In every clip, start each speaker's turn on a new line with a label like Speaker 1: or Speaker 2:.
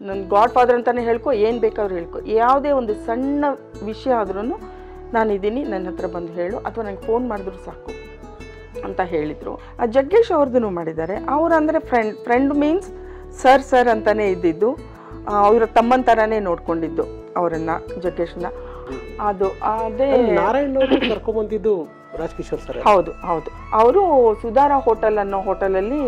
Speaker 1: ನನ್ನ god father ಅಂತಲೇ ಹೇಳ್ಕೊ, ಏನು ಬೇಕಾದ್ರೂ ಹೇಳ್ಕೊ, ಯಾವುದೇ ಒಂದು ಸಣ್ಣ ವಿಷಯ ಆದ್ರೂ ನಾನಿದ್ದೀನಿ, ನನ್ನ ಹತ್ರ ಬಂದು ಹೇಳು, ಅಥವಾ ನನಗೆ ಫೋನ್ ಮಾಡಿದ್ರು ಸಾಕು ಅಂತ ಹೇಳಿದರು. ಜಗ್ಗೇಶ್ ಅವ್ರದ್ದು ಮಾಡಿದ್ದಾರೆ. ಅವರು ಅಂದರೆ ಫ್ರೆಂಡ್ ಮೀನ್ಸ್ ಸರ್ ಅಂತಲೇ ಇದ್ದಿದ್ದು, ಅವರ ತಮ್ಮನ ಥರನೇ ನೋಡ್ಕೊಂಡಿದ್ದು ಅವರನ್ನು, ಜಗ್ಗೇಶ್ನ. ಅದು ಅದೇ
Speaker 2: ನಾರಾಯಣ್ ಕರ್ಕೊಂಡ್ಬಂದಿದ್ದು ರಾಜ್ಕಿಶೋರ್ ಸರ್.
Speaker 1: ಹೌದು. ಅವರು ಸುಧಾರ ಹೋಟೆಲ್ ಅನ್ನೋ ಹೋಟೆಲಲ್ಲಿ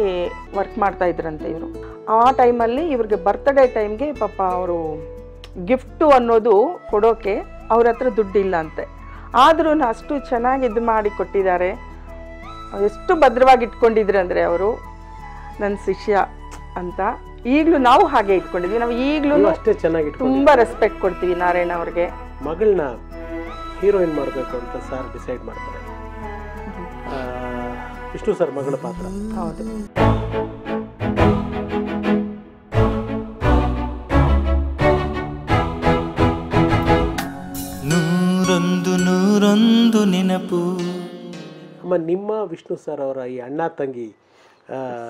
Speaker 1: ವರ್ಕ್ ಮಾಡ್ತಾ ಇದ್ರಂತೆ ಇವರು. ಆ ಟೈಮಲ್ಲಿ ಇವ್ರಿಗೆ ಬರ್ತ್ಡೇ ಟೈಮ್ಗೆ ಪಾಪ ಅವರು ಗಿಫ್ಟು ಅನ್ನೋದು ಕೊಡೋಕೆ ಅವ್ರ ಹತ್ರ ದುಡ್ಡಿಲ್ಲ ಅಂತೆ. ಆದ್ರೂ ಅಷ್ಟು ಚೆನ್ನಾಗಿ ಇದು ಮಾಡಿ ಕೊಟ್ಟಿದ್ದಾರೆ. ಎಷ್ಟು ಭದ್ರವಾಗಿ ಇಟ್ಕೊಂಡಿದ್ರು ಅಂದರೆ ಅವರು ನನ್ನ ಶಿಷ್ಯ ಅಂತ. ಈಗಲೂ ನಾವು ಹಾಗೆ ಇಟ್ಕೊಂಡಿದ್ವಿ. ನಾವು ಈಗಲೂ
Speaker 2: ಅಷ್ಟೇ ಚೆನ್ನಾಗಿ
Speaker 1: ತುಂಬ ರೆಸ್ಪೆಕ್ಟ್ ಕೊಡ್ತೀವಿ ನಾರಾಯಣ ಅವ್ರಿಗೆ.
Speaker 2: ಮಗಳನ್ನ ಹೀರೋಯಿನ್ ಮಾಡಬೇಕು ಅಂತ ಸರ್ ಡಿಸೈಡ್ ಮಾಡ್ತಾರೆ. ವಿಷ್ಣು ಸರ್ ಮಗಳ ಪಾತ್ರ.
Speaker 1: ಹೌದು.
Speaker 3: ನೂರೊಂದು ನೆನಪು.
Speaker 2: ಅಮ್ಮ, ನಿಮ್ಮ ವಿಷ್ಣು ಸರ್ ಅವರ ಈ ಅಣ್ಣ ತಂಗಿ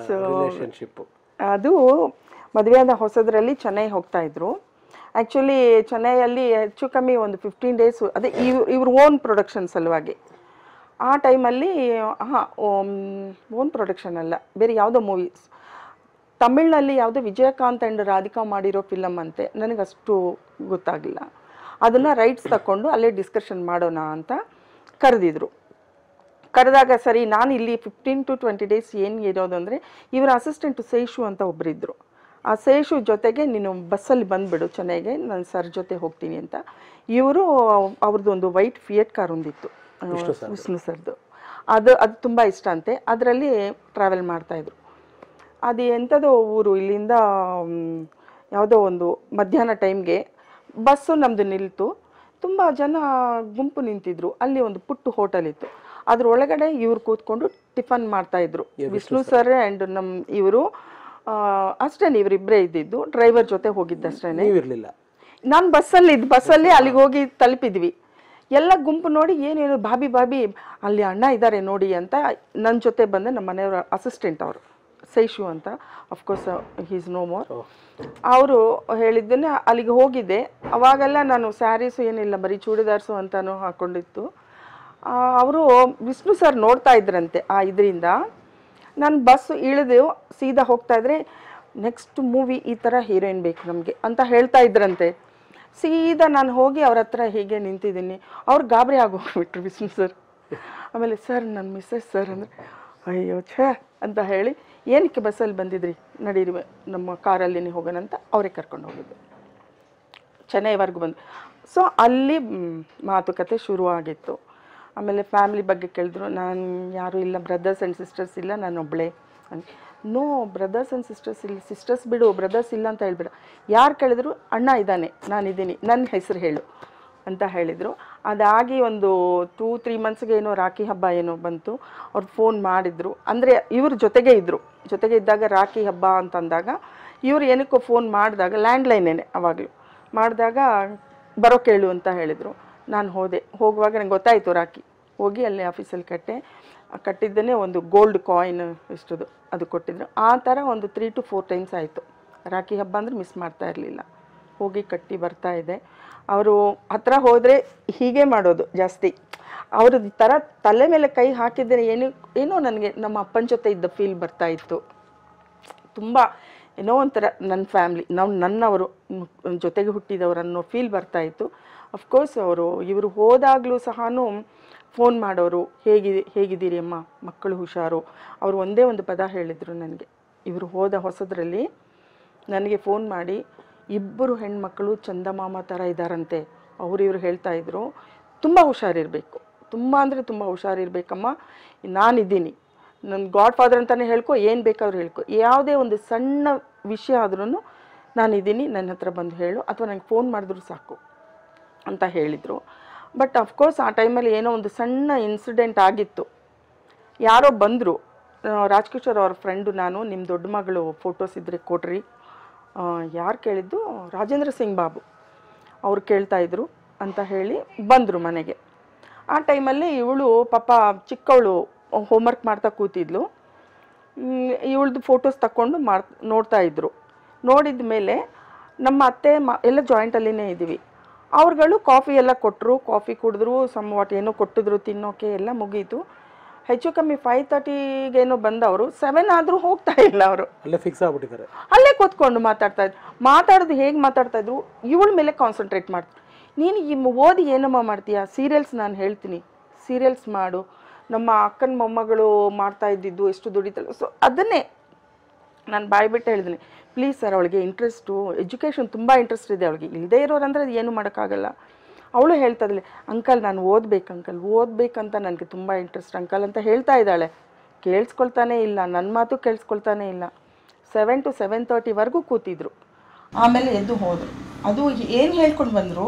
Speaker 2: ರಿಲೇಶನ್ಶಿಪ್,
Speaker 1: ಅದು ಮದುವೆಯಾದ ಹೊಸದರಲ್ಲಿ ಚೆನ್ನೈ ಹೋಗ್ತಾ ಇದ್ರು. ಆ್ಯಕ್ಚುಲಿ ಚೆನ್ನೈಯಲ್ಲಿ ಹೆಚ್ಚು ಕಮ್ಮಿ ಒಂದು 15 ಡೇಸು, ಅದೇ ಇವ್ರ ಓನ್ ಪ್ರೊಡಕ್ಷನ್ ಸಲುವಾಗಿ. ಆ ಟೈಮಲ್ಲಿ ಓನ್ ಪ್ರೊಡಕ್ಷನ್ ಅಲ್ಲ, ಬೇರೆ ಯಾವುದೋ ಮೂವೀಸ್, ತಮಿಳ್ನಲ್ಲಿ ಯಾವುದೋ ವಿಜಯಕಾಂತ್ ಆ್ಯಂಡ್ ರಾಧಿಕಾ ಮಾಡಿರೋ ಫಿಲಮ್ ಅಂತೆ, ನನಗಷ್ಟು ಗೊತ್ತಾಗಲಿಲ್ಲ. ಅದನ್ನು ರೈಟ್ಸ್ ತಗೊಂಡು ಅಲ್ಲೇ ಡಿಸ್ಕಷನ್ ಮಾಡೋಣ ಅಂತ ಕರೆದಾಗ ಸರಿ, ನಾನು ಇಲ್ಲಿ 15 to 20 ಡೇಸ್ ಏನು ಇರೋದು ಅಂದರೆ, ಇವರ ಅಸಿಸ್ಟೆಂಟು ಸೇಷು ಅಂತ ಒಬ್ಬರಿದ್ದರು. ಆ ಸೇಷು ಜೊತೆಗೆ ನೀನು ಬಸ್ಸಲ್ಲಿ ಬಂದುಬಿಡು ಚೆನ್ನೈಗೆ, ನಾನು ಸರ್ ಜೊತೆ ಹೋಗ್ತೀನಿ ಅಂತ. ಇವರು ಅವ್ರದ್ದು ಒಂದು ವೈಟ್ ಫಿಯಟ್ ಕಾರ್ ಒಂದಿತ್ತು ವಿಷ್ಣು ಸರ್ದು. ಅದು ತುಂಬ ಇಷ್ಟ ಅಂತೆ. ಅದರಲ್ಲಿ ಟ್ರಾವೆಲ್ ಮಾಡ್ತಾಯಿದ್ರು. ಅದು ಎಂಥದೋ ಊರು, ಇಲ್ಲಿಂದ ಯಾವುದೋ ಒಂದು ಮಧ್ಯಾಹ್ನ ಟೈಮ್ಗೆ ಬಸ್ಸು ನಮ್ಮದು ನಿಲ್ತು. ತುಂಬ ಜನ ಗುಂಪು ನಿಂತಿದ್ರು. ಅಲ್ಲಿ ಒಂದು ಪುಟ್ಟು ಹೋಟೆಲ್ ಇತ್ತು. ಅದ್ರೊಳಗಡೆ ಇವ್ರು ಕೂತ್ಕೊಂಡು ಟಿಫನ್ ಮಾಡ್ತಾಯಿದ್ರು, ವಿಷ್ಣು ಸರ್ ಆ್ಯಂಡ್ ಇವರು ಅಷ್ಟೇ. ಇವರಿಬ್ಬರೇ ಇದ್ದಿದ್ದು, ಡ್ರೈವರ್ ಜೊತೆ ಹೋಗಿದ್ದಷ್ಟೇ. ನಾನು ಬಸ್ಸಲ್ಲಿ ಅಲ್ಲಿಗೆ ಹೋಗಿ ತಲುಪಿದ್ವಿ. ಎಲ್ಲ ಗುಂಪು ನೋಡಿ ಏನೇನು ಬಾಬಿ ಅಲ್ಲಿ ಅಣ್ಣ ಇದ್ದಾರೆ ನೋಡಿ ಅಂತ ನನ್ನ ಜೊತೆ ಬಂದೆ. ನಮ್ಮ ಮನೆಯವರ ಅಸಿಸ್ಟೆಂಟ್ ಅವರು ಸೈಶು ಅಂತ, ಅಫ್ಕೋರ್ಸ್ ಹೀಸ್ ನೋ ಮೋರ್. ಅವರು ಹೇಳಿದ್ದನ್ನೇ ಅಲ್ಲಿಗೆ ಹೋಗಿದ್ದೆ. ಅವಾಗೆಲ್ಲ ನಾನು ಸ್ಯಾರೀಸು ಏನಿಲ್ಲ, ಬರೀ ಚೂಡಿದಾರ್ಸು ಅಂತಲೂ ಹಾಕ್ಕೊಂಡಿತ್ತು. ಅವರು ವಿಷ್ಣು ಸರ್ ನೋಡ್ತಾ ಇದ್ರಂತೆ ಆ ಇದರಿಂದ. ನಾನು ಬಸ್ ಇಳಿದು ಸೀದಾ ಹೋಗ್ತಾಯಿದ್ರೆ, ನೆಕ್ಸ್ಟ್ ಮೂವಿ ಈ ಥರ ಹೀರೋಯಿನ್ ಬೇಕು ನಮಗೆ ಅಂತ ಹೇಳ್ತಾ ಇದ್ರಂತೆ. ಸೀದಾ ನಾನು ಹೋಗಿ ಅವ್ರ ಹತ್ರ ಹೀಗೆ ನಿಂತಿದ್ದೀನಿ. ಅವ್ರು ಗಾಬರಿ ಆಗೋಗ್ಬಿಟ್ರು ವಿಷ್ಣು ಸರ್. ಆಮೇಲೆ ಸರ್ ನನ್ನ ಮಿಸ್ಸಸ್ ಸರ್ ಅಂದರೆ, ಅಯ್ಯೋ ಛೇ ಅಂತ ಹೇಳಿ, ಏನಕ್ಕೆ ಬಸ್ಸಲ್ಲಿ ಬಂದಿದ್ರಿ, ನಡೀರಿ ನಮ್ಮ ಕಾರಲ್ಲಿ ಹೋಗೋಣ ಅಂತ ಅವರೇ ಕರ್ಕೊಂಡು ಹೋಗಿದ್ದು. ಚೆನ್ನೈವರೆಗೂ ಬಂದು. ಸೊ ಅಲ್ಲಿ ಮಾತುಕತೆ ಶುರುವಾಗಿತ್ತು. ಆಮೇಲೆ ಫ್ಯಾಮಿಲಿ ಬಗ್ಗೆ ಕೇಳಿದ್ರು. ನಾನು ಯಾರೂ ಇಲ್ಲ, ಬ್ರದರ್ಸ್ ಆ್ಯಂಡ್ ಸಿಸ್ಟರ್ಸ್ ಇಲ್ಲ, ನಾನು ಒಬ್ಬಳೇ. ನೋ, ಬ್ರದರ್ಸ್ ಆ್ಯಂಡ್ ಸಿಸ್ಟರ್ಸ್ ಇಲ್ಲ. ಸಿಸ್ಟರ್ಸ್ ಬಿಡು, ಬ್ರದರ್ಸ್ ಇಲ್ಲ ಅಂತ ಹೇಳ್ಬೇಡ. ಯಾರು ಕೇಳಿದ್ರು ಅಣ್ಣ ಇದ್ದಾನೆ, ನಾನಿದ್ದೀನಿ, ನನ್ನ ಹೆಸರು ಹೇಳು ಅಂತ ಹೇಳಿದರು. ಅದಾಗಿ ಒಂದು 2-3 ಮಂತ್ಸ್ಗೆ ಏನೋ ರಾಖಿ ಹಬ್ಬ ಏನೋ ಬಂತು. ಅವ್ರು ಫೋನ್ ಮಾಡಿದರು. ಅಂದರೆ ಇವ್ರ ಜೊತೆಗೆ ಇದ್ದಾಗ ರಾಖಿ ಹಬ್ಬ ಅಂತಂದಾಗ ಇವ್ರು ಏನಕ್ಕೋ ಫೋನ್ ಮಾಡಿದಾಗ, ಲ್ಯಾಂಡ್ಲೈನೇನೆ ಅವಾಗಲೂ ಮಾಡಿದಾಗ ಬರೋ ಕೇಳು ಅಂತ ಹೇಳಿದರು. ನಾನು ಹೋಗುವಾಗ ನನಗೆ ಗೊತ್ತಾಯಿತು ರಾಖಿ. ಹೋಗಿ ಅಲ್ಲಿ ಆಫೀಸಲ್ಲಿ ಕಟ್ಟಿದ್ದನ್ನೇ ಒಂದು ಗೋಲ್ಡ್ ಕಾಯಿನ್ ಎಷ್ಟದು ಅದು ಕೊಟ್ಟಿದ್ರು. ಆ ಥರ ಒಂದು 3 to 4 ಟೈಮ್ಸ್ ಆಯಿತು. ರಾಖಿ ಹಬ್ಬ ಅಂದರೆ ಮಿಸ್ ಮಾಡ್ತಾ ಇರಲಿಲ್ಲ. ಹೋಗಿ ಕಟ್ಟಿ ಬರ್ತಾ ಇದೆ. ಅವರು ಹತ್ರ ಹೋದರೆ ಹೀಗೆ ಮಾಡೋದು ಜಾಸ್ತಿ. ಅವ್ರ ಥರ ತಲೆ ಮೇಲೆ ಕೈ ಹಾಕಿದರೆ ಏನೋ ನನಗೆ ನಮ್ಮ ಅಪ್ಪನ ಜೊತೆ ಇದ್ದ ಫೀಲ್ ಬರ್ತಾಯಿತ್ತು. ತುಂಬ ಏನೋ ಒಂಥರ ನನ್ನ ಫ್ಯಾಮ್ಲಿ, ನನ್ನವರು ಜೊತೆಗೆ ಹುಟ್ಟಿದವರು ಅನ್ನೋ ಫೀಲ್ ಬರ್ತಾಯಿತ್ತು. ಅಫ್ಕೋರ್ಸ್ ಇವರು ಹೋದಾಗಲೂ ಸಹ ಫೋನ್ ಮಾಡೋರು, ಹೇಗಿದ್ದೀರಿ ಅಮ್ಮ, ಮಕ್ಕಳು ಹುಷಾರು. ಅವರು ಒಂದೇ ಒಂದು ಪದ ಹೇಳಿದರು ನನಗೆ. ಇವರು ಹೋದ ಹೊಸದರಲ್ಲಿ ನನಗೆ ಫೋನ್ ಮಾಡಿ, 2 ಹೆಣ್ಮಕ್ಕಳು ಚಂದಮಾಮ ಥರ ಇದ್ದಾರಂತೆ, ಇವರು ಹೇಳ್ತಾಯಿದ್ರು, ತುಂಬ ಹುಷಾರಿರಬೇಕು, ತುಂಬ ಅಂದರೆ ತುಂಬ ಹುಷಾರಿರಬೇಕಮ್ಮ, ನಾನಿದ್ದೀನಿ, ನನ್ನ ಗಾಡ್ ಫಾದರ್ ಅಂತಲೇ ಹೇಳ್ಕೊ, ಏನು ಬೇಕಾದ್ರೂ ಹೇಳ್ಕೊ, ಯಾವುದೇ ಒಂದು ಸಣ್ಣ ವಿಷಯ ಆದ್ರೂ ನಾನಿದ್ದೀನಿ, ನನ್ನ ಹತ್ರ ಬಂದು ಹೇಳು, ಅಥವಾ ನನಗೆ ಫೋನ್ ಮಾಡಿದ್ರು ಸಾಕು ಅಂತ ಹೇಳಿದರು. ಬಟ್ ಅಫ್ಕೋರ್ಸ್ ಆ ಟೈಮಲ್ಲಿ ಏನೋ ಒಂದು ಸಣ್ಣ ಇನ್ಸಿಡೆಂಟ್ ಆಗಿತ್ತು. ಯಾರೋ ಬಂದರು, ರಾಜ್ಕಿಶೋರ್ ಅವ್ರ ಫ್ರೆಂಡು, ನಾನು ನಿಮ್ಮ ದೊಡ್ಡ ಮಗಳು ಫೋಟೋಸ್ ಇದ್ದರೆ ಕೊಡ್ರಿ. ಯಾರು ಕೇಳಿದ್ದು? ರಾಜೇಂದ್ರ ಸಿಂಗ್ ಬಾಬು ಅವ್ರು ಕೇಳ್ತಾಯಿದ್ರು ಅಂತ ಹೇಳಿ ಬಂದರು ಮನೆಗೆ. ಆ ಟೈಮಲ್ಲಿ ಇವಳು ಪಾಪ ಚಿಕ್ಕವಳು ಹೋಮ್ವರ್ಕ್ ಮಾಡ್ತಾ ಕೂತಿದ್ಲು. ಇವಳದು ಫೋಟೋಸ್ ತಗೊಂಡು ನೋಡ್ತಾಯಿದ್ರು. ನೋಡಿದ ಮೇಲೆ ನಮ್ಮ ಅತ್ತೆ ಎಲ್ಲ ಜಾಯಿಂಟಲ್ಲಿನೇ ಇದ್ದೀವಿ. ಅವ್ರುಗಳು ಕಾಫಿ ಎಲ್ಲ ಕೊಟ್ಟರು, ಕಾಫಿ ಕುಡಿದ್ರು, ಸಮ್ವಾಟ್ ಏನೋ ಕೊಟ್ಟಿದ್ರು ತಿನ್ನೋಕೆ, ಎಲ್ಲ ಮುಗೀತು. ಹೆಚ್ಚು ಕಮ್ಮಿ 5:30ಗೇನೋ ಬಂದವರು, 7 ಆದರೂ ಹೋಗ್ತಾ ಇಲ್ಲ ಅವರು,
Speaker 2: ಅಲ್ಲೇ ಫಿಕ್ಸ್ ಆಗ್ಬಿಟ್ಟಿದ್ದಾರೆ.
Speaker 1: ಅಲ್ಲೇ ಕೂತ್ಕೊಂಡು ಮಾತಾಡ್ತಾ ಇದ್ರು. ಮಾತಾಡೋದು ಹೇಗೆ ಮಾತಾಡ್ತಾ ಇದ್ರು, ಇವಳ ಮೇಲೆ ಕಾನ್ಸಂಟ್ರೇಟ್ ಮಾಡ್ತಾರೆ. ನೀನು ಓದಿ ಏನಮ್ಮ ಮಾಡ್ತೀಯಾ, ಸೀರಿಯಲ್ಸ್ ನಾನು ಹೇಳ್ತೀನಿ, ಸೀರಿಯಲ್ಸ್ ಮಾಡು. ನಮ್ಮ ಅಕ್ಕನ ಮೊಮ್ಮಗಳು ಮಾಡ್ತಾ ಇದ್ದಿದ್ದು ಎಷ್ಟು ದುಡಿತಲ್ಲ. ಸೊ ಅದನ್ನೇ ನಾನು ಬಾಯ್ಬಿಟ್ಟು ಹೇಳಿದ್ದೀನಿ, ಪ್ಲೀಸ್ ಸರ್, ಅವಳಿಗೆ ಇಂಟ್ರೆಸ್ಟು, ಎಜುಕೇಷನ್ ತುಂಬ ಇಂಟ್ರೆಸ್ಟ್ ಇದೆ ಅವಳಿಗೆ, ಇಲ್ಲದೇ ಇರೋರಂದ್ರೆ ಅದು ಏನೂ ಮಾಡೋಕ್ಕಾಗಲ್ಲ. ಅವಳು ಹೇಳ್ತಾ ಇದ್ದಾಳೆ, ಅಂಕಲ್ ನಾನು ಓದಬೇಕಂತ ನನಗೆ ತುಂಬ ಇಂಟ್ರೆಸ್ಟ್ ಅಂಕಲ್ ಅಂತ ಹೇಳ್ತಾ ಇದ್ದಾಳೆ. ಕೇಳಿಸ್ಕೊಳ್ತಾನೇ ಇಲ್ಲ, ನನ್ನ ಮಾತು ಕೇಳಿಸ್ಕೊಳ್ತಾನೇ ಇಲ್ಲ. 7 to 7:30ವರೆಗೂ ಕೂತಿದ್ರು. ಆಮೇಲೆ ಎದ್ದು ಹೋದರು. ಅದು ಏನು ಹೇಳ್ಕೊಂಡು ಬಂದರು,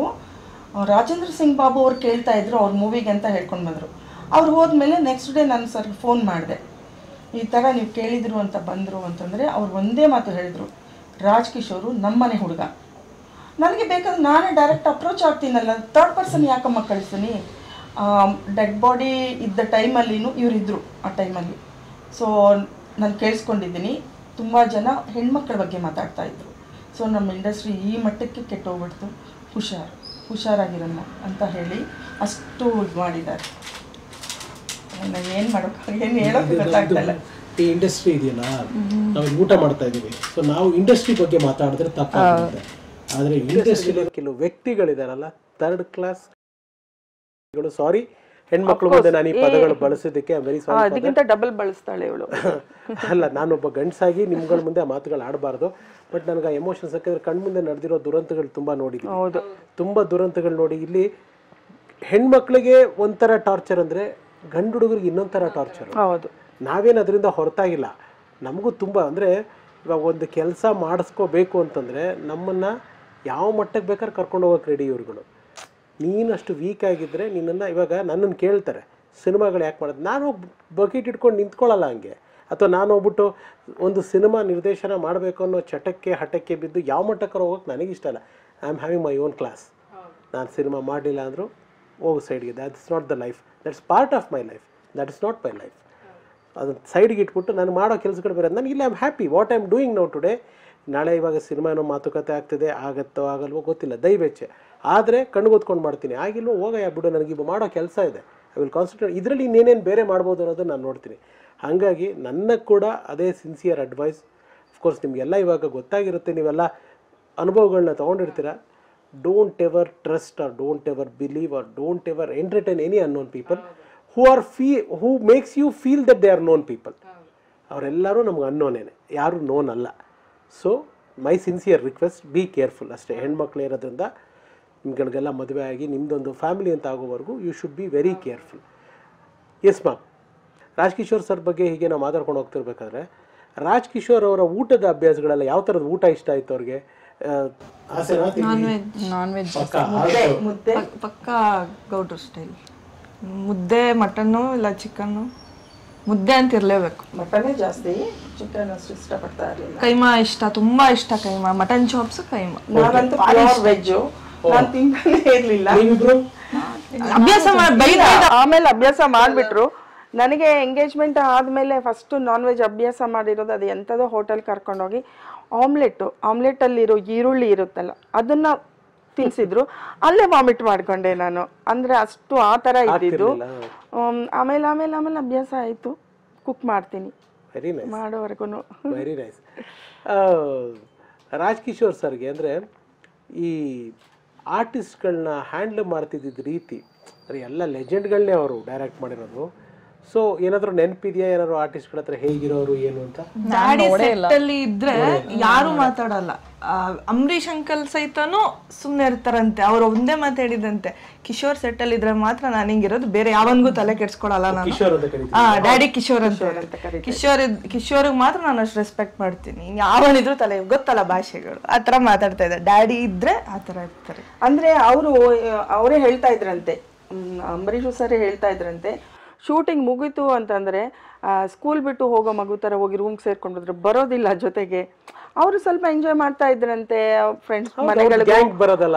Speaker 1: ರಾಜೇಂದ್ರ ಸಿಂಗ್ ಬಾಬು ಅವ್ರು ಕೇಳ್ತಾ ಇದ್ರು ಅವ್ರ ಮೂವಿಗೆ ಅಂತ ಹೇಳ್ಕೊಂಡು ಬಂದರು. ಅವ್ರು ಹೋದ್ಮೇಲೆ ನೆಕ್ಸ್ಟ್ ಡೇ ನಾನು ಸರ್ಗೆ ಫೋನ್ ಮಾಡಿದೆ, ಈ ಥರ ನೀವು ಕೇಳಿದ್ರು ಅಂತ ಬಂದರು ಅಂತಂದರೆ ಅವ್ರು ಒಂದೇ ಮಾತು ಹೇಳಿದರು, ರಾಜ್ ಕಿಶೋರು ನಮ್ಮನೆ ಹುಡುಗ, ನನಗೆ ಬೇಕಾದ್ರೆ ನಾನೇ ಡೈರೆಕ್ಟ್ ಅಪ್ರೋಚ್ ಆಗ್ತೀನಲ್ಲ, ಥರ್ಡ್ ಪರ್ಸನ್ ಯಾಕಮ್ಮ ಕಳಿಸ್ತೀನಿ. ಡೆಡ್ ಬಾಡಿ ಇದ್ದ ಟೈಮಲ್ಲಿನೂ ಇವರಿದ್ದರು ಆ ಟೈಮಲ್ಲಿ. ಸೊ ನಾನು ಕೇಳಿಸ್ಕೊಂಡಿದ್ದೀನಿ, ತುಂಬ ಜನ ಹೆಣ್ಮಕ್ಳ ಬಗ್ಗೆ ಮಾತಾಡ್ತಾ ಇದ್ರು. ಸೊ ನಮ್ಮ ಇಂಡಸ್ಟ್ರಿ ಈ ಮಟ್ಟಕ್ಕೆ ಕೆಟ್ಟೋಗ್ಬಿಡ್ತು, ಹುಷಾರಾಗಿರಲ್ಲ ಅಂತ ಹೇಳಿ ಅಷ್ಟು ಇದು ಮಾಡಿದ್ದಾರೆ. ನಾನು ಏನು ಮಾಡೋಕ್ಕೆ, ಏನು ಹೇಳೋಕ್ಕೆ ಗೊತ್ತಾಗ್ತಲ್ಲ.
Speaker 2: ಈ ಇಂಡಸ್ಟ್ರಿ ಇದೆಯಲ್ಲ, ನಾವು ಊಟ ಮಾಡ್ತಾ ಇದ್ದೀವಿ, ಸೊ ನಾವು ಇಂಡಸ್ಟ್ರಿ ಬಗ್ಗೆ ಮಾತಾಡಿದ್ರೆ ತಪ್ಪಾಗುತ್ತೆ. ಆದರೆ ಇಂಡಸ್ಟ್ರಿಯಲ್ಲಿ ಕೆಲವು ವ್ಯಕ್ತಿಗಳಿದಾರಲ್ಲ, ಥರ್ಡ್ ಕ್ಲಾಸ್, ಸಾರಿ ಹೆಣ್ಮಕ್ಳು ಮುಂದೆ ನಾನು ಈ ಪದಗಳು ಬಳಸಿದ್ದಕ್ಕೆ ವೆರಿ ಸಾರಿ.
Speaker 1: ಅದಕ್ಕಿಂತ ಡಬಲ್ ಬಳಸ್ತಾಳೆ ಇವಳು.
Speaker 2: ಅಲ್ಲ, ನಾನೊಬ್ಬ ಗಂಡಸಾಗಿ ನಿಮ್ಗಳ ಮುಂದೆ ಆ ಮಾತುಗಳು ಆಡಬಾರ್ದು. ಬಟ್ ನನಗೆ ಆ ಎಮೋಷನ್ಸ್ ಯಾಕಂದ್ರೆ ಕಣ್ಮುಂದೆ ನಡೆದಿರೋ ದುರಂತಗಳು ತುಂಬ ನೋಡಿದ್ದೀನಿ. ತುಂಬ ದುರಂತಗಳು ನೋಡಿ. ಇಲ್ಲಿ ಹೆಣ್ಮಕ್ಳಿಗೆ ಒಂಥರ ಟಾರ್ಚರ್ ಅಂದರೆ ಗಂಡು ಹುಡುಗರಿಗೆ ಇನ್ನೊಂಥರ ಟಾರ್ಚರ್.
Speaker 1: ಹೌದು,
Speaker 2: ನಾವೇನು ಅದರಿಂದ ಹೊರತಾಗಿಲ್ಲ. ನಮಗೂ ತುಂಬ ಅಂದರೆ ಇವಾಗ ಒಂದು ಕೆಲಸ ಮಾಡಿಸ್ಕೋಬೇಕು ಅಂತಂದರೆ ನಮ್ಮನ್ನು ಯಾವ ಮಟ್ಟಕ್ಕೆ ಬೇಕಾದ್ರೆ ಕರ್ಕೊಂಡು ಹೋಗೋಕೆ ರೆಡಿ ಇವ್ರುಗಳು. ನೀನು ಅಷ್ಟು ವೀಕ್ ಆಗಿದ್ದರೆ ನಿನ್ನನ್ನು, ಇವಾಗ ನನ್ನನ್ನು ಕೇಳ್ತಾರೆ ಸಿನಿಮಾಗಳು ಯಾಕೆ ಮಾಡೋದು, ನಾನು ಬಕೆಟ್ ಇಟ್ಕೊಂಡು ನಿಂತ್ಕೊಳ್ಳಲ್ಲ ಹಂಗೆ. ಅಥವಾ ನಾನು ಹೋಗ್ಬಿಟ್ಟು ಒಂದು ಸಿನಿಮಾ ನಿರ್ದೇಶನ ಮಾಡಬೇಕು ಅನ್ನೋ ಚಟಕ್ಕೆ ಹಠಕ್ಕೆ ಬಿದ್ದು ಯಾವ ಮಟ್ಟಕ್ಕೆ ಹೋಗೋಕೆ ನನಗಿಷ್ಟ ಇಲ್ಲ. I am having my own class. ನಾನು ಸಿನಿಮಾ ಮಾಡಲಿಲ್ಲ ಅಂದರೂ ಹೋಗು ಸೈಡ್ಗೆ, that is not the life, that's part of my life, that is not my life. ಅದನ್ನು ಸೈಡ್ಗೆ ಇಟ್ಬಿಟ್ಟು ನಾನು ಮಾಡೋ ಕೆಲಸಗಳು ಬೇರೆ. ನನಗೆ ಇಲ್ಲ, I am happy what I am doing now today. ನಾಳೆ ಇವಾಗ ಸಿನಿಮಾನೋ ಮಾತುಕತೆ ಆಗ್ತಿದೆ, ಆಗತ್ತೋ ಆಗಲ್ವೋ ಗೊತ್ತಿಲ್ಲ, ದಯವೆಚ್ಚೆ. ಆದರೆ ಕಣ್ಗೊತ್ಕೊಂಡು ಮಾಡ್ತೀನಿ, ಆಗಿಲ್ವೋ ಹೋಗಯ್ಯ ಬಿಡು, ನನಗೆ ಮಾಡೋ ಕೆಲಸ ಇದೆ, ಐ ವಿಲ್ ಕಾನ್ಸಂಟ್ರೇಟ್. ಇದರಲ್ಲಿ ಇನ್ನೇನೇನು ಬೇರೆ ಮಾಡ್ಬೋದು ಅನ್ನೋದನ್ನು ನಾನು ನೋಡ್ತೀನಿ. ಹಾಗಾಗಿ ನನ್ನ ಕೂಡ ಅದೇ ಸಿನ್ಸಿಯರ್ ಅಡ್ವೈಸ್. ಅಫ್ಕೋರ್ಸ್ ನಿಮಗೆಲ್ಲ ಇವಾಗ ಗೊತ್ತಾಗಿರುತ್ತೆ, ನೀವೆಲ್ಲ ಅನುಭವಗಳನ್ನ ತೊಗೊಂಡಿರ್ತೀರ. Don't ever trust or don't ever believe or don't ever entertain any unknown people who makes you feel that they are known people. ಅವರೆಲ್ಲರೂ ನಮ್ಗೆ ಅನ್ನೋನೇನೆ, ಯಾರು ನೋನ್ ಅಲ್ಲ. So my sincere request, be careful ಅಷ್ಟೇ. ಹೆಣ್ಮಕ್ಳು ಇರೋದ್ರಿಂದ ನಿಮ್ಗಳಿಗೆಲ್ಲ ಮದುವೆ ಆಗಿ ನಿಮ್ಮದೊಂದು ಫ್ಯಾಮಿಲಿ ಅಂತ ಆಗೋವರೆಗೂ you should be very careful. Yes ma'am, Raj Kishore sir ಬಗ್ಗೆ ಹೀಗೆ ನಾವು ಮಾತಾಡ್ಕೊಂಡು ಹೋಗ್ತಿರ್ಬೇಕಾದ್ರೆ, ರಾಜ್ ಕಿಶೋರ್ ಅವರ ಊಟದ ಅಭ್ಯಾಸಗಳೆಲ್ಲ ಯಾವ ಥರದ ಊಟ ಇಷ್ಟ ಆಯಿತು ಅವ್ರಿಗೆ?
Speaker 3: ನಾನ್ ವೆಜ್ ಮುದ್ದೆ ಪಕ್ಕಾ ಗೌಡ್ರ ಸ್ಟೈಲ್. ಮುದ್ದೆ, ಮಟನ್ನು ಇಲ್ಲ ಚಿಕನ್ನು, ಮುದ್ದೆ ಅಂತ ಇರಲೇಬೇಕು.
Speaker 1: ಮಟನ್ನೇ ಜಾಸ್ತಿ, ಚಿಕನ್ ಅಷ್ಟು ಇಷ್ಟಪಡ್ತಾ ಇರಲಿಲ್ಲ.
Speaker 3: ಕೈಮಾ ಇಷ್ಟ, ತುಂಬಾ ಇಷ್ಟ ಕೈಮಾ, ಮಟನ್ ಚಾಪ್ಸ್ ಕೈಮಾ.
Speaker 1: ನಾನಂತೂ ಪ್ಯೂರ್ ವೆಜ್, ನಾನು ತಿಂತಾನೆ ಇರಲಿಲ್ಲ.
Speaker 3: ಅಭ್ಯಾಸ
Speaker 1: ಆಮೇಲೆ ಅಭ್ಯಾಸ ಮಾಡಿಬಿಟ್ರು. ನನಗೆ ಎಂಗೇಜ್ಮೆಂಟ್ ಆದಮೇಲೆ ಫಸ್ಟು ನಾನ್ ವೆಜ್ ಅಭ್ಯಾಸ ಮಾಡಿರೋದು, ಅದು ಎಂಥದೋ ಹೋಟೆಲ್ ಕರ್ಕೊಂಡೋಗಿ ಆಮ್ಲೆಟಲ್ಲಿರೋ ಈರುಳ್ಳಿ ಇರುತ್ತಲ್ಲ ಅದನ್ನು ತಿನ್ನಿಸಿದ್ರು, ಅಲ್ಲೇ ವಾಮಿಟ್ ಮಾಡ್ಕೊಂಡೆ ನಾನು. ಅಂದರೆ ಅಷ್ಟು ಆ ಥರ ಇದ್ದಿದ್ದು. ಆಮೇಲೆ ಆಮೇಲೆ ಆಮೇಲೆ ಅಭ್ಯಾಸ ಆಯಿತು, ಕುಕ್ ಮಾಡ್ತೀನಿ
Speaker 2: ವೆರಿ ನೈಸ್
Speaker 1: ಮಾಡೋವರೆಗೂ.
Speaker 2: Very nice. ರಾಜ್ ಕಿಶೋರ್ ಸರ್ಗೆ ಅಂದರೆ ಈ ಆರ್ಟಿಸ್ಟ್ಗಳನ್ನ ಹ್ಯಾಂಡ್ಲ್ ಮಾಡ್ತಿದ್ದ ರೀತಿ, ಎಲ್ಲ ಲೆಜೆಂಡ್ಗಳನ್ನೇ ಅವರು ಡೈರೆಕ್ಟ್ ಮಾಡಿರೋದು. ಸೊ ಏನಾದರೂ ನೆನಪಿದೆಯಾ ಏನಾದ್ರು ಆರ್ಟಿಸ್ಟ್ಗಳ ಹತ್ರ ಹೇಗಿರೋರು ಏನು ಅಂತ?
Speaker 3: ಡ್ಯಾಡಿ ಸೆಟ್ಟಲ್ಲಿ ಇದ್ರೆ ಯಾರು ಮಾತಾಡಲ್ಲ. ಅಂಬರೀಷ್ ಅಂಕಲ್ ಸಹಿತನೂ ಸುಮ್ಮನೆ ಇರ್ತಾರಂತೆ. ಅವ್ರು ಒಂದೇ ಮಾತಾಡಿದಂತೆ, ಕಿಶೋರ್ ಸೆಟ್ಟಲ್ಲಿ ಇದ್ರೆ ಮಾತ್ರ ನಾನು ಹಿಂಗಿರೋದು, ಬೇರೆ ಯಾವನ್ಗೂ ತಲೆ ಕೆಡ್ಸ್ಕೊಳಲ್ಲ ನಾನು. ಡ್ಯಾಡಿ ಕಿಶೋರ್ ಅಂತ ಕಿಶೋರ್ಗೆ ಮಾತ್ರ ನಾನು ಅಷ್ಟು ರೆಸ್ಪೆಕ್ಟ್ ಮಾಡ್ತೀನಿ. ಯಾವನಿದ್ರು ತಲೆ ಗೊತ್ತಲ್ಲ ಭಾಷೆಗಳು, ಆ ಥರ ಮಾತಾಡ್ತಾ ಇದ್ದಾರೆ. ಡ್ಯಾಡಿ ಇದ್ರೆ ಆ ಥರ ಇರ್ತಾರೆ.
Speaker 1: ಅಂದರೆ ಅವರೇ ಹೇಳ್ತಾ ಇದ್ರಂತೆ, ಅಂಬರೀಷ್ ಸರ್ ಹೇಳ್ತಾ ಇದ್ರಂತೆ, ಶೂಟಿಂಗ್ ಮುಗೀತು ಅಂತಂದರೆ ಸ್ಕೂಲ್ ಬಿಟ್ಟು ಹೋಗೋ ಮಗು ಥರ ಹೋಗಿ ರೂಮ್ಗೆ ಸೇರ್ಕೊಂಡಿದ್ರು, ಬರೋದಿಲ್ಲ ಜೊತೆಗೆ. ಅವರು ಸ್ವಲ್ಪ ಎಂಜಾಯ್ ಮಾಡ್ತಾ ಇದ್ರಂತೆ ಫ್ರೆಂಡ್ಸ್ ಮನೆಗಳಿಗೆ.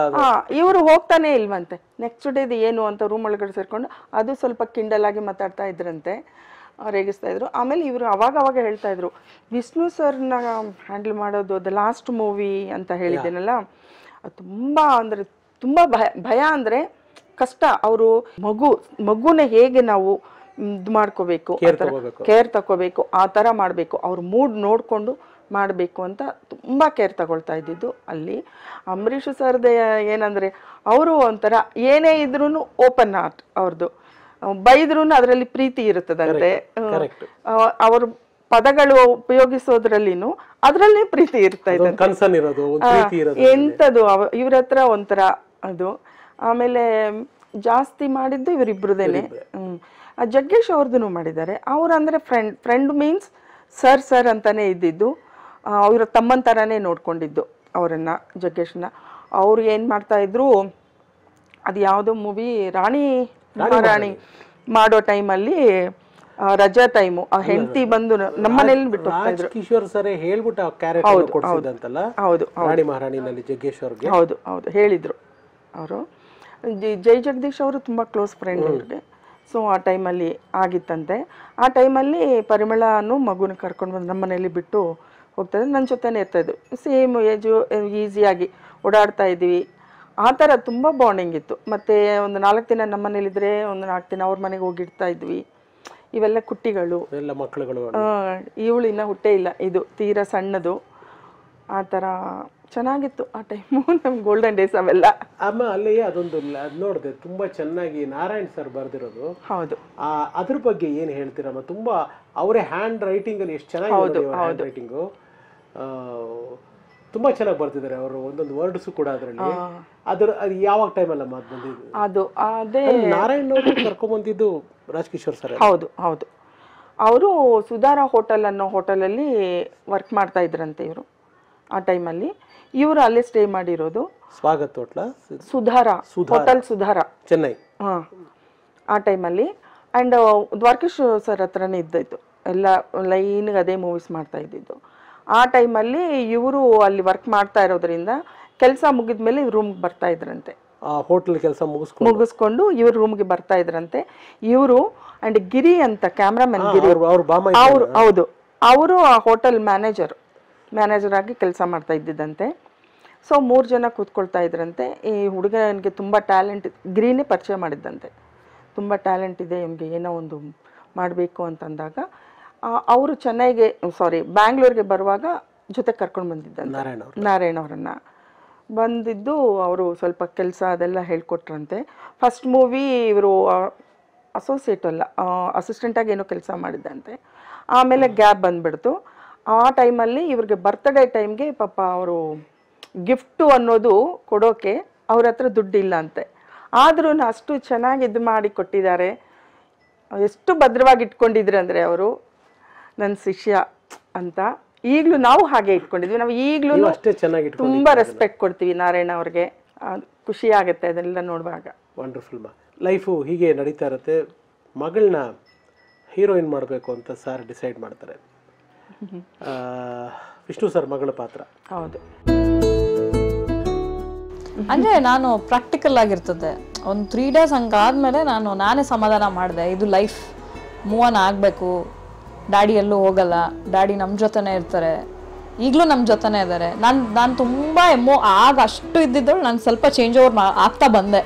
Speaker 1: ಇವರು ಹೋಗ್ತಾನೆ ಇಲ್ವಂತೆ. ನೆಕ್ಸ್ಟ್ ಡೇದು ಏನು ಅಂತ ರೂಮ್ ಒಳಗಡೆ ಸೇರ್ಕೊಂಡು ಅದು ಸ್ವಲ್ಪ ಕಿಂಡಲ್ ಆಗಿ ಮಾತಾಡ್ತಾ ಇದ್ರಂತೆ. ರೇಗಿಸ್ತಾ ಇದ್ರು. ಆಮೇಲೆ ಇವರು ಅವಾಗ ಹೇಳ್ತಾ ಇದ್ರು, ವಿಷ್ಣು ಸರ್ನ ಹ್ಯಾಂಡಲ್ ಮಾಡೋದು ದ ಲಾಸ್ಟ್ ಮೂವಿ ಅಂತ ಹೇಳಿದ್ದೇನಲ್ಲ, ತುಂಬ ಅಂದರೆ ತುಂಬ ಭಯ ಅಂದರೆ ಕಷ್ಟ. ಅವರು ಮಗುನ ಹೇಗೆ ನಾವು ಇದು ಮಾಡ್ಕೋಬೇಕು, ಕೇರ್ ತಗೋಬೇಕು, ಆ ಥರ ಮಾಡಬೇಕು, ಅವ್ರ ಮೂಡ್ ನೋಡಿಕೊಂಡು ಮಾಡಬೇಕು ಅಂತ ತುಂಬ ಕೇರ್ ತಗೊಳ್ತಾ ಇದ್ದಿದ್ದು ಅಲ್ಲಿ. ಅಂಬರೀಷ್ ಸರ್ದೆ ಏನಂದರೆ ಅವರು ಒಂಥರ ಏನೇ ಇದ್ರೂ ಓಪನ್ ಹಾರ್ಟ್ ಅವ್ರದ್ದು, ಬೈದ್ರೂ ಅದರಲ್ಲಿ ಪ್ರೀತಿ ಇರುತ್ತದಂತೆ, ಅವ್ರ ಪದಗಳು ಉಪಯೋಗಿಸೋದ್ರಲ್ಲಿನೂ ಅದರಲ್ಲೇ ಪ್ರೀತಿ ಇರ್ತಾ ಇದೆ, ಎಂಥದ್ದು ಇವ್ರ ಹತ್ರ ಒಂಥರ ಅದು. ಆಮೇಲೆ ಜಾಸ್ತಿ ಮಾಡಿದ್ದು ಇವರಿಬ್ರದೇನೆ. ಜಗ್ಗೇಶ್ ಅವ್ರದ್ದು ಮಾಡಿದ್ದಾರೆ. ಅವ್ರಂದ್ರೆ ಫ್ರೆಂಡ್ ಮೀನ್ಸ್ ಸರ್ ಅಂತಾನೆ ಇದ್ದಿದ್ದು, ಅವರ ತಮ್ಮನ ಥರನೇ ನೋಡ್ಕೊಂಡಿದ್ದು ಅವರನ್ನ, ಜಗ್ಗೇಶ್ನ. ಅವ್ರು ಏನು ಮಾಡ್ತಾ ಇದ್ರು, ಅದು ಯಾವುದೋ ಮೂವಿ ರಾಣಿ ಮಹಾರಾಣಿ ಮಾಡೋ ಟೈಮಲ್ಲಿ ರಜಾ ಟೈಮು, ಆ ಹೆಂಡತಿ ಬಂದು ನಮ್ಮನೇಲಿ ಬಿಟ್ಟು ಹೋಗ್ತಾ ಇದ್ರು.
Speaker 2: ಕಿಶೋರ್ ಸರ್ ಹೇಳ್ಬಿಟ್ಟು ಆ ಕ್ಯಾರೆಕ್ಟರ್ ಕೊಡ್ಸಿದಂತಲ್ಲ,
Speaker 1: ಹೌದು
Speaker 2: ರಾಣಿ ಮಹಾರಾಣಿನಲ್ಲಿ ಜಗ್ಗೇಶ್ ಅವ್ರಿಗೆ.
Speaker 1: ಹೌದು ಹೇಳಿದ್ರು ಅವರು. ಜೈ ಜಗದೀಶ್ ಅವರು ತುಂಬ ಕ್ಲೋಸ್ ಫ್ರೆಂಡ್ ಅವ್ರಿಗೆ. ಸೊ ಆ ಟೈಮಲ್ಲಿ ಆಗಿತ್ತಂತೆ. ಆ ಟೈಮಲ್ಲಿ ಪರಿಮಳನು ಮಗುನ ಕರ್ಕೊಂಡು ಬಂದು ನಮ್ಮ ಮನೇಲಿ ಬಿಟ್ಟು ಹೋಗ್ತಾಯಿದ್ರು, ನನ್ನ ಜೊತೆನೇ ಇರ್ತಾಯಿದ್ರು. ಸೇಮ್ ಏಜು, ಈಸಿಯಾಗಿ ಓಡಾಡ್ತಾ ಇದ್ವಿ, ಆ ಥರ ತುಂಬ ಬಾಂಡಿಂಗ್ ಇತ್ತು. ಮತ್ತು ಒಂದು 4 ದಿನ ನಮ್ಮ ಮನೇಲಿದ್ರೆ ಒಂದು 4 ದಿನ ಅವ್ರ ಮನೆಗೆ ಹೋಗಿಡ್ತಾ ಇದ್ವಿ. ಇವೆಲ್ಲ ಕುಟ್ಟಿಗಳು,
Speaker 2: ಎಲ್ಲ ಮಕ್ಕಳುಗಳು.
Speaker 1: ಇವಳು ಇನ್ನೂ ಹುಟ್ಟೇ ಇಲ್ಲ, ಇದು ತೀರಾ ಸಣ್ಣದು. ಆ ಥರ ಚೆನ್ನಾಗಿತ್ತು ಆ ಟೈಮು, ನಮ್ಮ ಗೋಲ್ಡನ್ ಡೇಸ್ ಅವೆಲ್ಲ.
Speaker 2: ಆಮೇಲೆ ಅಲ್ಲಿಯೇ ಅದೊಂದು ನೋಡಿದೆ, ತುಂಬ ಚೆನ್ನಾಗಿ ನಾರಾಯಣ್ ಸರ್ ಬರೆದಿರೋದು.
Speaker 1: ಹೌದು,
Speaker 2: ಅದ್ರ ಬಗ್ಗೆ ಏನು ಹೇಳ್ತೀರಮ್ಮ? ತುಂಬ ಅವರೇ ಹ್ಯಾಂಡ್ ರೈಟಿಂಗಲ್ಲಿ ಎಷ್ಟು ಚೆನ್ನಾಗಿ ಹ್ಯಾಂಡ್ ರೈಟಿಂಗು, ತುಂಬ ಚೆನ್ನಾಗಿ ಬರ್ತಿದ್ದಾರೆ ಅವರು. ಒಂದೊಂದು ವರ್ಡ್ಸು ಕೂಡ ಅದರಲ್ಲಿ. ಅದು ಯಾವಾಗ ಟೈಮಲ್ಲಮ್ಮ ಅದು ಬಂದಿದ್ದು?
Speaker 1: ಅದು ಅದೇ
Speaker 2: ನಾರಾಯಣ್ ಅವರು ಕರ್ಕೊಂಡ್ಬಂದಿದ್ದು ರಾಜ್ಕಿಶೋರ್ ಸರ್.
Speaker 1: ಹೌದು. ಅವರು ಸುಧಾರ ಹೋಟೆಲ್ ಅನ್ನೋ ಹೋಟೆಲಲ್ಲಿ ವರ್ಕ್ ಮಾಡ್ತಾ ಇದ್ರಂತೆ ಇವರು. ಆ ಟೈಮಲ್ಲಿ ಇವರು ಅಲ್ಲೇ ಸ್ಟೇ ಮಾಡಿರೋದು.
Speaker 2: ಸ್ವಾಗತ್ ಹೋಟ್ಲ,
Speaker 1: ಸುಧಾರ ಹೋಟೆಲ್, ಸುಧಾರ,
Speaker 2: ಚೆನ್ನೈ.
Speaker 1: ಆ ಟೈಮಲ್ಲಿ. ಆ್ಯಂಡ್ ದ್ವಾರಕೀಶ್ ಸರ್ ಹತ್ರನೇ ಇದ್ದಿತ್ತು, ಎಲ್ಲ ಲೈನ್ಗೆ ಅದೇ ಮೂವೀಸ್ ಮಾಡ್ತಾ ಇದ್ದಿದ್ದು. ಆ ಟೈಮಲ್ಲಿ ಇವರು ಅಲ್ಲಿ ವರ್ಕ್ ಮಾಡ್ತಾ ಇರೋದ್ರಿಂದ ಕೆಲಸ ಮುಗಿದ ಮೇಲೆ ರೂಮ್ಗೆ ಬರ್ತಾ ಇದ್ರಂತೆ.
Speaker 2: ಹೋಟೆಲ್ ಕೆಲಸ
Speaker 1: ಮುಗಿಸ್ಕೊಂಡು ಇವ್ರ ರೂಮ್ಗೆ ಬರ್ತಾ ಇದ್ರಂತೆ ಇವರು. ಆ್ಯಂಡ್ ಗಿರಿ ಅಂತ ಕ್ಯಾಮ್ರಾಮನ್ ಗಿರಿ ಅವರು, ಹೌದು, ಅವರು ಆ ಹೋಟೆಲ್ ಮ್ಯಾನೇಜರ್ ಆಗಿ ಕೆಲಸ ಮಾಡ್ತಾ ಇದ್ದಿದ್ದಂತೆ. ಸೊ 3 ಜನ ಕೂತ್ಕೊಳ್ತಾ ಇದ್ರಂತೆ. ಈ ಹುಡುಗನಿಗೆ ತುಂಬ ಟ್ಯಾಲೆಂಟ್, ಗಿರಿನೇ ಪರಿಚಯ ಮಾಡಿದ್ದಂತೆ. ತುಂಬ ಟ್ಯಾಲೆಂಟ್ ಇದೆ ನಿಮಗೆ, ಏನೋ ಒಂದು ಮಾಡಬೇಕು ಅಂತಂದಾಗ ಅವರು ಚೆನ್ನೈಗೆ ಬ್ಯಾಂಗ್ಳೂರಿಗೆ ಬರುವಾಗ ಜೊತೆ ಕರ್ಕೊಂಡು ಬಂದಿದ್ದಂತೆ ನಾರಾಯಣ್ ಅವರನ್ನು. ಬಂದಿದ್ದು ಅವರು ಸ್ವಲ್ಪ ಕೆಲಸ ಅದೆಲ್ಲ ಹೇಳ್ಕೊಟ್ರಂತೆ. ಫಸ್ಟ್ ಮೂವಿ ಇವರು ಅಸೋಸಿಯೇಟ್ ಅಲ್ಲ, ಅಸಿಸ್ಟೆಂಟಾಗಿ ಏನೋ ಕೆಲಸ ಮಾಡಿದ್ದಂತೆ. ಆಮೇಲೆ ಗ್ಯಾಪ್ ಬಂದುಬಿಡ್ತು. ಆ ಟೈಮಲ್ಲಿ ಇವ್ರಿಗೆ ಬರ್ತ್ಡೇ ಟೈಮ್ಗೆ ಪಾಪ ಅವರು ಗಿಫ್ಟು ಅನ್ನೋದು ಕೊಡೋಕೆ ಅವ್ರ ಹತ್ರ ದುಡ್ಡಿಲ್ಲ ಅಂತೆ. ಆದ್ರೂ ಅಷ್ಟು ಚೆನ್ನಾಗಿ ಇದು ಮಾಡಿ ಕೊಟ್ಟಿದ್ದಾರೆ. ಎಷ್ಟು ಭದ್ರವಾಗಿ ಇಟ್ಕೊಂಡಿದ್ರು ಅಂದರೆ ಅವರು, ನನ್ನ ಶಿಷ್ಯ ಅಂತ. ಈಗಲೂ ನಾವು ಹಾಗೆ ಇಟ್ಕೊಂಡಿದ್ವಿ. ನಾವು ಈಗಲೂ ತುಂಬ ರೆಸ್ಪೆಕ್ಟ್ ಕೊಡ್ತೀವಿ ನಾರಾಯಣ ಅವ್ರಿಗೆ. ಖುಷಿ ಆಗುತ್ತೆ ಅದೆಲ್ಲ ನೋಡುವಾಗ.
Speaker 2: ವಂಡರ್ಫುಲ್. ಲೈಫು ಹೀಗೆ ನಡೀತಾ ಇರುತ್ತೆ. ಮಗಳನ್ನ ಹೀರೋಯಿನ್ ಮಾಡಬೇಕು ಅಂತ ಸರ್ ಡಿಸೈಡ್ ಮಾಡ್ತಾರೆ. ವಿಷ್ಣು ಸರ್ ಮಗಳ ಪಾತ್ರ.
Speaker 1: ಹೌದು,
Speaker 4: ಅಂದರೆ ನಾನು ಪ್ರಾಕ್ಟಿಕಲ್ ಆಗಿರ್ತದೆ. ಒಂದು 3 ಡೇಸ್ ಹಂಗಾದ್ಮೇಲೆ ನಾನೇ ಸಮಾಧಾನ ಮಾಡಿದೆ, ಇದು ಲೈಫ್ ಮೂವ್ ಆನ್ ಆಗಬೇಕು. ಡ್ಯಾಡಿ ಎಲ್ಲೂ ಹೋಗಲ್ಲ, ಡ್ಯಾಡಿ ನಮ್ಮ ಜೊತೆನೇ ಇರ್ತಾರೆ, ಈಗಲೂ ನಮ್ಮ ಜೊತೆನೇ ಇದ್ದಾರೆ. ನಾನು ತುಂಬ ಆಗ ಅಷ್ಟು ಇದ್ದಿದ್ದಳು, ನಾನು ಸ್ವಲ್ಪ ಚೇಂಜ್ ಓವರ್ ಆಗ್ತಾ ಬಂದೆ.